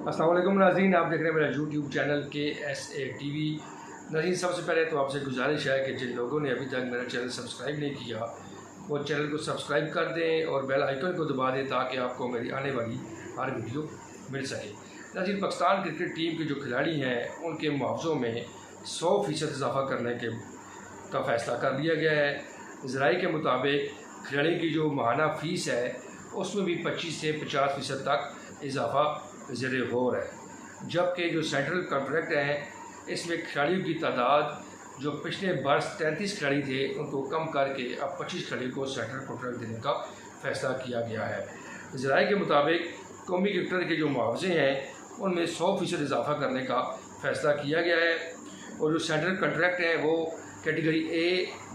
अस्सलाम वालेकुम नाज़रीन, आप देख रहे हैं मेरा यूट्यूब चैनल KSA TV। नाज़रीन, सबसे पहले तो आपसे गुजारिश है कि जिन लोगों ने अभी तक मेरा चैनल सब्सक्राइब नहीं किया वो चैनल को सब्सक्राइब कर दें और बेल आइकन को दबा दें ताकि आपको मेरी आने वाली हर वीडियो मिल सके। नाज़रीन, पाकिस्तान क्रिकेट टीम के जो खिलाड़ी हैं उनके मुआवज़ों में 100% इजाफ़ा करने का फ़ैसला कर लिया गया है। ज़राए के मुताबिक खिलाड़ी की जो माहाना फ़ीस है उसमें भी 25 से 50% तक इजाफ़ा ज़ेरे गौर है, जबकि जो सेंट्रल कॉन्ट्रैक्ट हैं इसमें खिलाड़ियों की तादाद जो पिछले बरस 33 खिलाड़ी थे उनको कम करके अब 25 खिलाड़ियों को सेंट्रल कॉन्ट्रैक्ट देने का फ़ैसला किया गया है। ज़राए के मुताबिक कौमी क्रिकेटर के जो मुआवजे हैं उनमें 100% इजाफ़ा करने का फ़ैसला किया गया है और जो सेंट्रल कॉन्ट्रैक्ट हैं वो कैटेगरी A,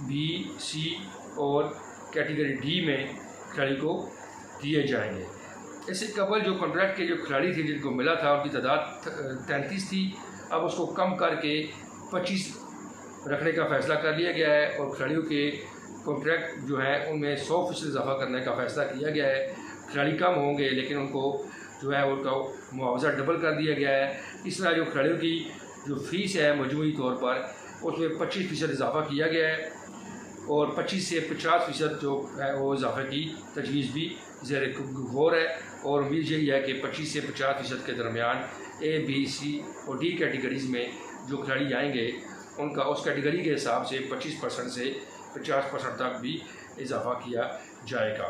B, C और कैटेगरी D में खिलाड़ी को दिए जाएंगे। इससे कबल जो कॉन्ट्रैक्ट के जो खिलाड़ी थे जिनको मिला था उनकी तादाद 33 थी, अब उसको कम करके 25 रखने का फ़ैसला कर लिया गया है और खिलाड़ियों के कॉन्ट्रैक्ट जो हैं उनमें 100% इजाफ़ा करने का फ़ैसला किया गया है। खिलाड़ी कम होंगे लेकिन उनको जो है उनका मुआवजा डबल कर दिया गया है। इस तरह जो खिलाड़ियों की जो फ़ीस है मजमूई तौर पर उसमें 25% इजाफ़ा किया गया है और 25 से 50% जो है वो इजाफे की तजवीज़ भी ज़ेर गौर है और उम्मीद यही है कि 25 से 50% के दरमियान A, B, C और D कैटेगरीज़ में जो खिलाड़ी आएंगे उनका उस कैटेगरी के हिसाब से 25% से 50% तक भी इजाफ़ा किया जाएगा।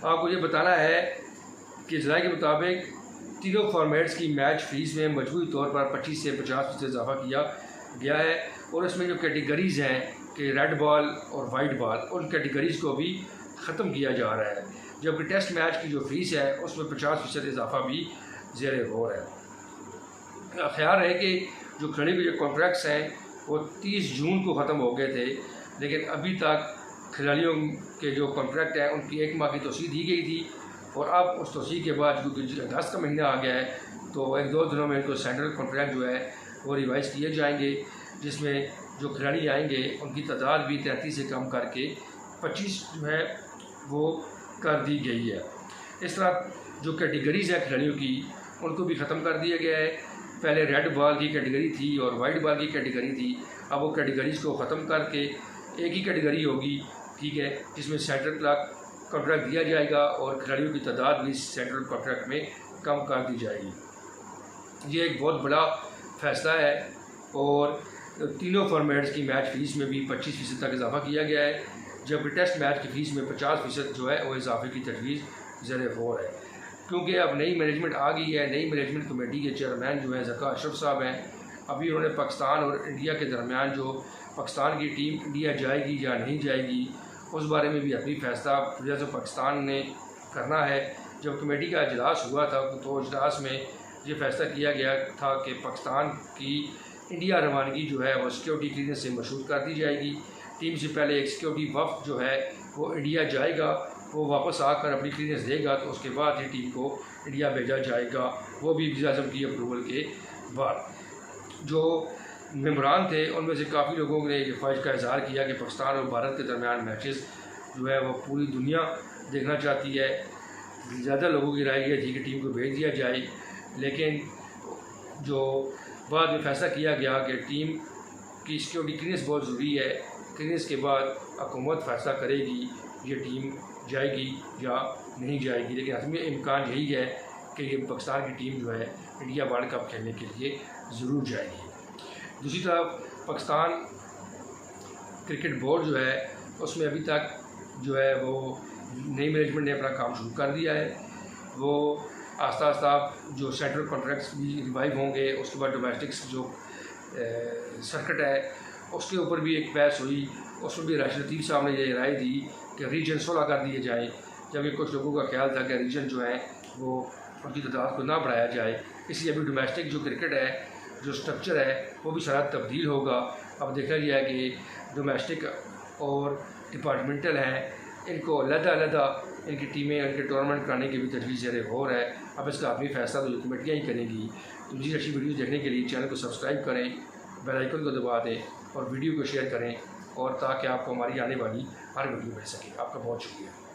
आपको ये बताना है कि ज़राए के मुताबिक तीनों फॉर्मेट्स की मैच फ़ीस में मजमूई तौर पर 25 से 50% इजाफ़ा किया गया है और इसमें जो कैटेगरीज़ हैं कि रेड बॉल और वाइट बॉल उन कैटेगरीज़ को भी ख़त्म किया जा रहा है, जबकि टेस्ट मैच की जो फ़ीस है उसमें 50% इजाफ़ा भी ज़ेर गौर है। ख्याल है कि जो खिलाड़ी के जो कॉन्ट्रैक्ट्स हैं वो 30 जून को ख़त्म हो गए थे, लेकिन अभी तक खिलाड़ियों के जो कॉन्ट्रैक्ट हैं उनकी 1 माह की तोसी दी गई थी और अब उस तोसी के बाद क्योंकि अगस्त का महीना आ गया है तो 1-2 दिनों में इनको सेंट्रल कॉन्ट्रैक्ट जो है वो रिवाइज़ किए जाएंगे, जिसमें जो खिलाड़ी आएंगे उनकी तादाद भी 33 से कम करके 25 जो है वो कर दी गई है। इस तरह जो कैटेगरीज़ है खिलाड़ियों की उनको भी ख़त्म कर दिया गया है। पहले रेड बॉल की कैटेगरी थी और वाइट बॉल की कैटेगरी थी, अब वो कैटेगरीज़ को ख़त्म करके एक ही कैटेगरी होगी, ठीक है, जिसमें सेंट्रल कॉन्ट्रैक्ट दिया जाएगा और खिलाड़ियों की तादाद भी सेंट्रल कॉन्ट्रैक्ट में कम कर दी जाएगी। ये एक बहुत बड़ा फ़ैसला है और तीनों फॉर्मेट्स की मैच फ़ीस में भी 25% तक इजाफ़ा किया गया है, जबकि टेस्ट मैच की फ़ीस में 50% जो है वो इजाफे की तजवीज़ ज़ेर गौर है। क्योंकि अब नई मैनेजमेंट आ गई है, नई मैनेजमेंट कमेटी के चेयरमैन जो है ज़का अशरफ साहब हैं, अभी उन्होंने पाकिस्तान और इंडिया के दरमियान जो पाकिस्तान की टीम इंडिया जाएगी या नहीं जाएगी उस बारे में भी अपनी फ़ैसला वजह से पाकिस्तान ने करना है। जब कमेटी का इजलास हुआ था तो इजलास में ये फ़ैसला किया गया था कि पाकिस्तान की इंडिया रवानगी जो है वो सिक्योरिटी क्लीयरेंस से मशहूर कर दी जाएगी। टीम से पहले एक सिक्योरिटी वफ़द जो है वो इंडिया जाएगा, वो वापस आकर अपनी क्लीयरेंस देगा तो उसके बाद ही टीम को इंडिया भेजा जाएगा, वो भी वज़ीर आज़म की अप्रूवल के बाद। जो मेंबरान थे उनमें से काफ़ी लोगों ने ये ख्वाहिश का इज़हार किया कि पाकिस्तान और भारत के दरमियान मैचेस जो है वो पूरी दुनिया देखना चाहती है। ज़्यादा लोगों की राय ये थी कि टीम को भेज दिया जाए, लेकिन जो बाद में फ़ैसला किया गया कि टीम की सिक्योरिटी क्लीयरेंस बहुत ज़रूरी है, क्लीयरेंस के बाद हुकूमत फ़ैसला करेगी ये टीम जाएगी या नहीं जाएगी, लेकिन हतमी इम्कान यही है कि ये पाकिस्तान की टीम जो है इंडिया वर्ल्ड कप खेलने के लिए ज़रूर जाएगी। दूसरी तरफ पाकिस्तान क्रिकेट बोर्ड जो है उसमें अभी तक जो है वो नई मैनेजमेंट ने अपना काम शुरू कर दिया है। वो आस्ता आस्ता जो सेंट्रल कॉन्ट्रैक्ट्स भी रिवाइव होंगे, उसके बाद डोमेस्टिक्स जो सर्किट है उसके ऊपर भी एक बहस हुई, उसमें भी राशिद लतीफ़ साहब ने ये राय दी कि रीजन 16 कर दिए जाएँ, जबकि कुछ लोगों का ख्याल था कि रीजन जो है वो उनकी तादाद को ना बढ़ाया जाए। इसलिए अभी डोमेस्टिक जो क्रिकेट है जो स्ट्रक्चर है वो भी सारा तब्दील होगा। अब देखा गया है कि डोमेस्टिक और डिपार्टमेंटल हैं, इनको अलग-अलग इनकी टीमें इनके टूर्नामेंट कराने की भी तजवीज़ ज़ेर गौर है। अब इसका आखिरी फ़ैसला तो कमेटियाँ ही करेंगी। तो मज़ीद अच्छी वीडियोज़ देखने के लिए चैनल को सब्सक्राइब करें, बेल आइकन को दबा दें और वीडियो को शेयर करें और ताकि आपको हमारी आने वाली हर वीडियो मिल सके। आपका बहुत शुक्रिया।